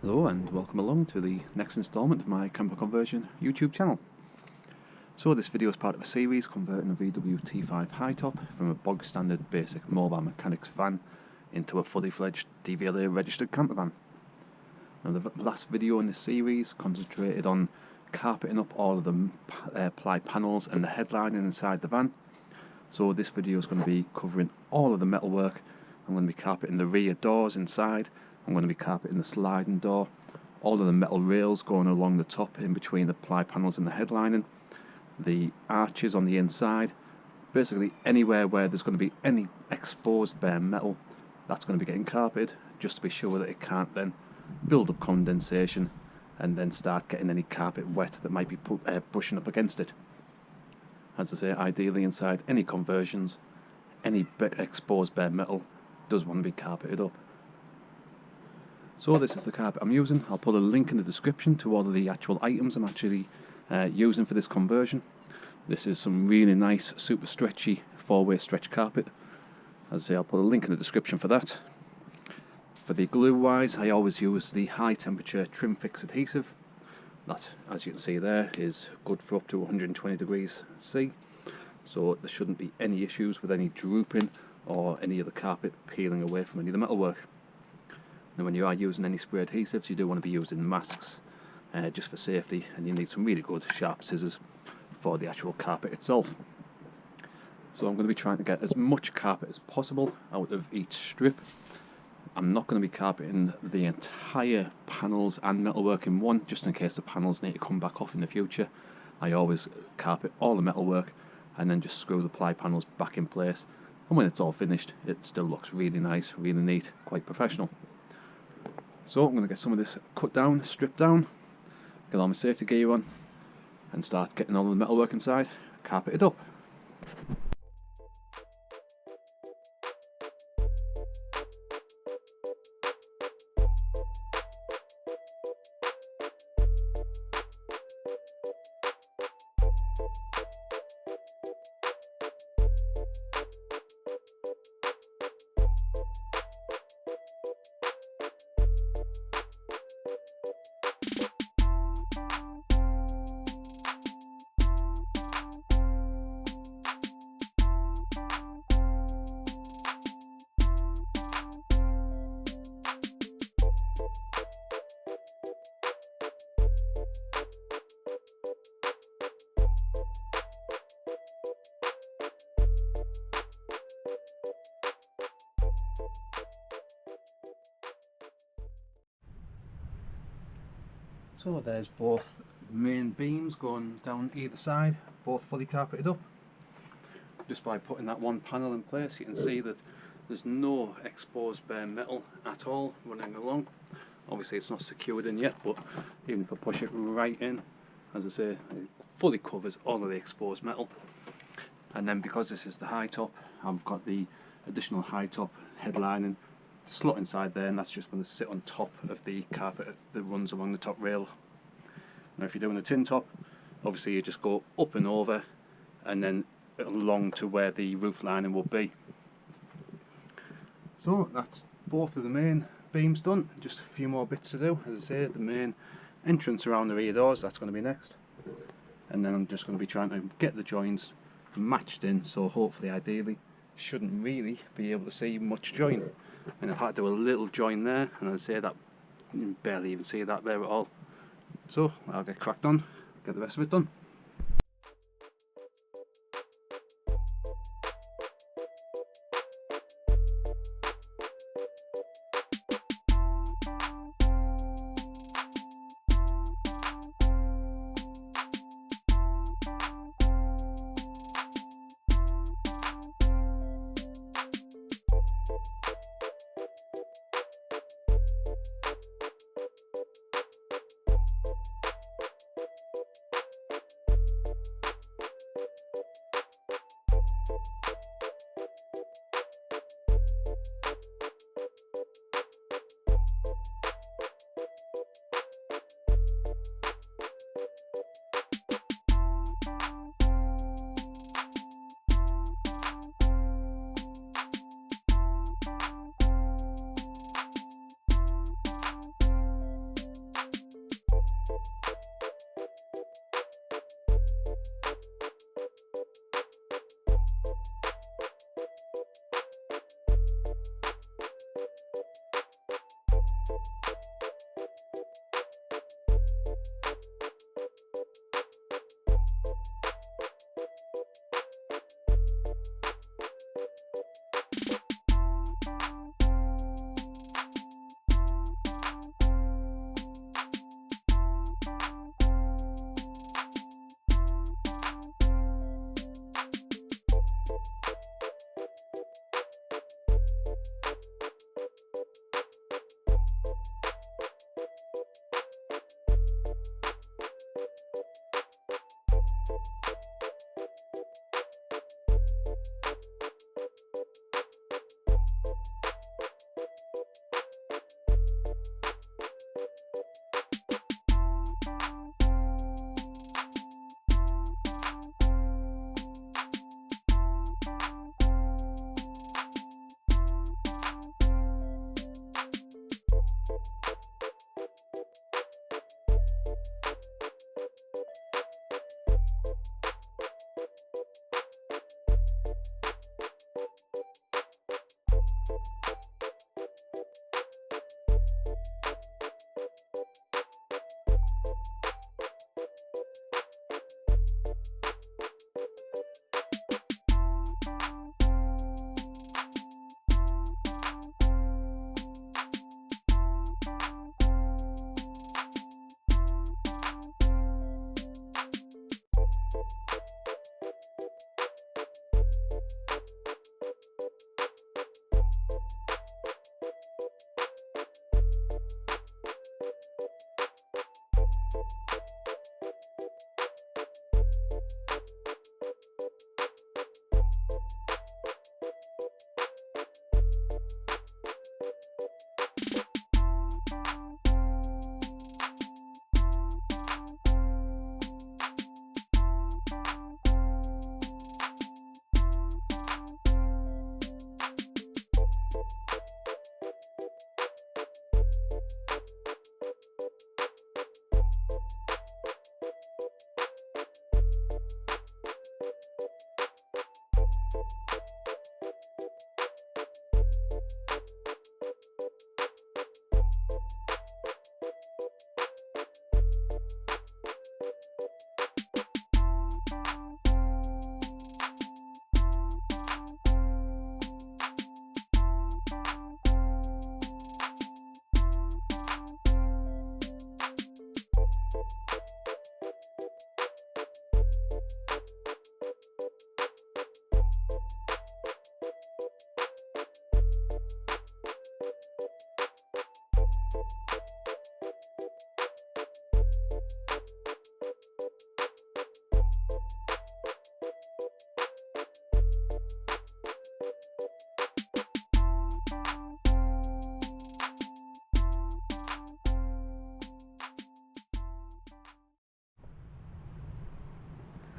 Hello and welcome along to the next instalment of my camper conversion YouTube channel. So this video is part of a series converting a VW T5 high top from a bog standard basic mobile mechanics van into a fully fledged DVLA registered campervan. Now the last video in this series concentrated on carpeting up all of the ply panels and the headlining inside the van. So this video is going to be covering all of the metalwork. I'm going to be carpeting the rear doors inside. I'm going to be carpeting the sliding door, all of the metal rails going along the top in between the ply panels and the headlining, the arches on the inside, basically anywhere where there's going to be any exposed bare metal, that's going to be getting carpeted just to be sure that it can't then build up condensation and then start getting any carpet wet that might be pushing up against it. As I say, ideally inside any conversions, any exposed bare metal does want to be carpeted up. So this is the carpet I'm using. I'll put a link in the description to all of the actual items I'm actually using for this conversion. This is some really nice, super stretchy, four-way stretch carpet. As I say, I'll put a link in the description for that. For the glue wise, I always use the high temperature trim fix adhesive. That, as you can see there, is good for up to 120 degrees C. So there shouldn't be any issues with any drooping or any of the carpet peeling away from any of the metalwork. Now when you are using any spray adhesives, you do want to be using masks just for safety, and you need some really good sharp scissors for the actual carpet itself. So I'm going to be trying to get as much carpet as possible out of each strip. I'm not going to be carpeting the entire panels and metalwork in one, just in case the panels need to come back off in the future. I always carpet all the metalwork and then just screw the ply panels back in place, and when it's all finished it still looks really nice, really neat, quite professional. So I'm going to get some of this cut down, stripped down, get all my safety gear on and start getting all the metalwork inside carpeted up. So there's both main beams going down either side, both fully carpeted up. Just by putting that one panel in place, you can see that there's no exposed bare metal at all running along. Obviously it's not secured in yet, but even if I push it right in, as I say, it fully covers all of the exposed metal. And then because this is the high top, I've got the additional high top headlining slot inside there, and that's just going to sit on top of the carpet that runs along the top rail. Now if you're doing a tin top, obviously you just go up and over and then along to where the roof lining will be. So that's both of the main beams done, just a few more bits to do. As I say, the main entrance around the rear doors, that's going to be next, and then I'm just going to be trying to get the joins matched in, so hopefully ideally shouldn't really be able to see much join. And I've had to do a little join there, and as I say, that you can barely even see that there at all. So I'll get cracked on, get the rest of it done.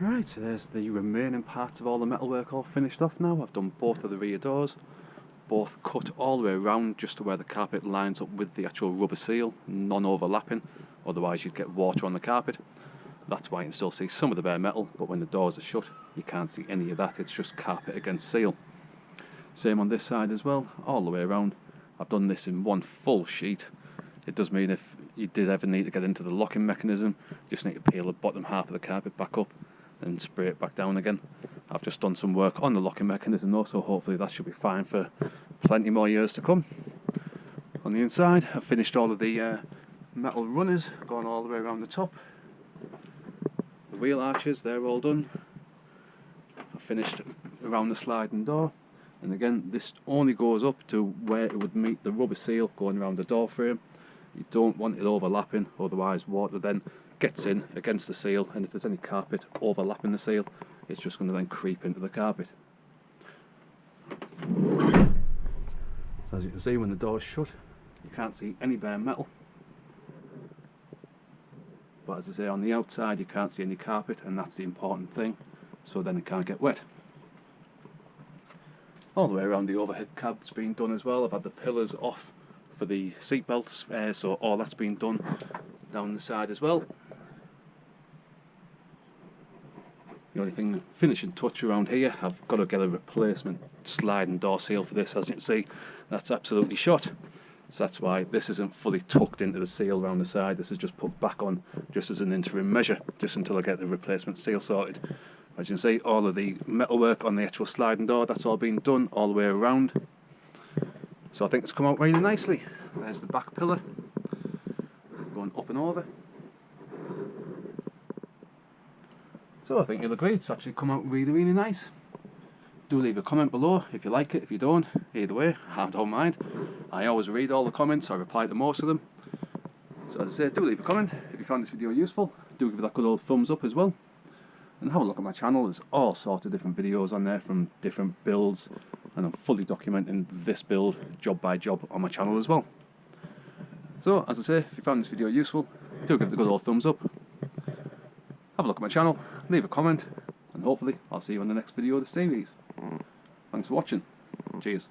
Right, so there's the remaining parts of all the metalwork all finished off now. I've done both of the rear doors, both cut all the way around just to where the carpet lines up with the actual rubber seal, non-overlapping, otherwise you'd get water on the carpet. That's why you can still see some of the bare metal, but when the doors are shut you can't see any of that, it's just carpet against seal. Same on this side as well, all the way around. I've done this in one full sheet. It does mean if you did ever need to get into the locking mechanism, you just need to peel the bottom half of the carpet back up and spray it back down again. I've just done some work on the locking mechanism though, so hopefully that should be fine for plenty more years to come. On the inside, I've finished all of the metal runners, going all the way around the top. The wheel arches, they're all done. I've finished around the sliding door, and again this only goes up to where it would meet the rubber seal going around the door frame. You don't want it overlapping, otherwise water then gets in against the seal, and if there's any carpet overlapping the seal, it's just going to then creep into the carpet. So as you can see, when the door is shut you can't see any bare metal, but as I say, on the outside you can't see any carpet, and that's the important thing, so then it can't get wet. All the way around the overhead cab's been done as well. I've had the pillars off for the seat belts, so all that's been done down the side as well. The only thing, finishing touch around here, I've got to get a replacement sliding door seal for this. As you can see, that's absolutely shot, so that's why this isn't fully tucked into the seal around the side. This is just put back on just as an interim measure, just until I get the replacement seal sorted. As you can see, all of the metalwork on the actual sliding door, that's all been done all the way around. So I think it's come out really nicely. There's the back pillar going up and over. So I think you'll agree, it's actually come out really, really nice. Do leave a comment below if you like it, if you don't. Either way, I don't mind. I always read all the comments, I reply to most of them. So as I say, do leave a comment if you found this video useful. Do give it that good old thumbs up as well. And have a look at my channel, there's all sorts of different videos on there from different builds. And I'm fully documenting this build, job by job, on my channel as well. So, as I say, if you found this video useful, do give it a good old thumbs up. Have a look at my channel, leave a comment, and hopefully I'll see you in the next video of the series. Thanks for watching. Cheers.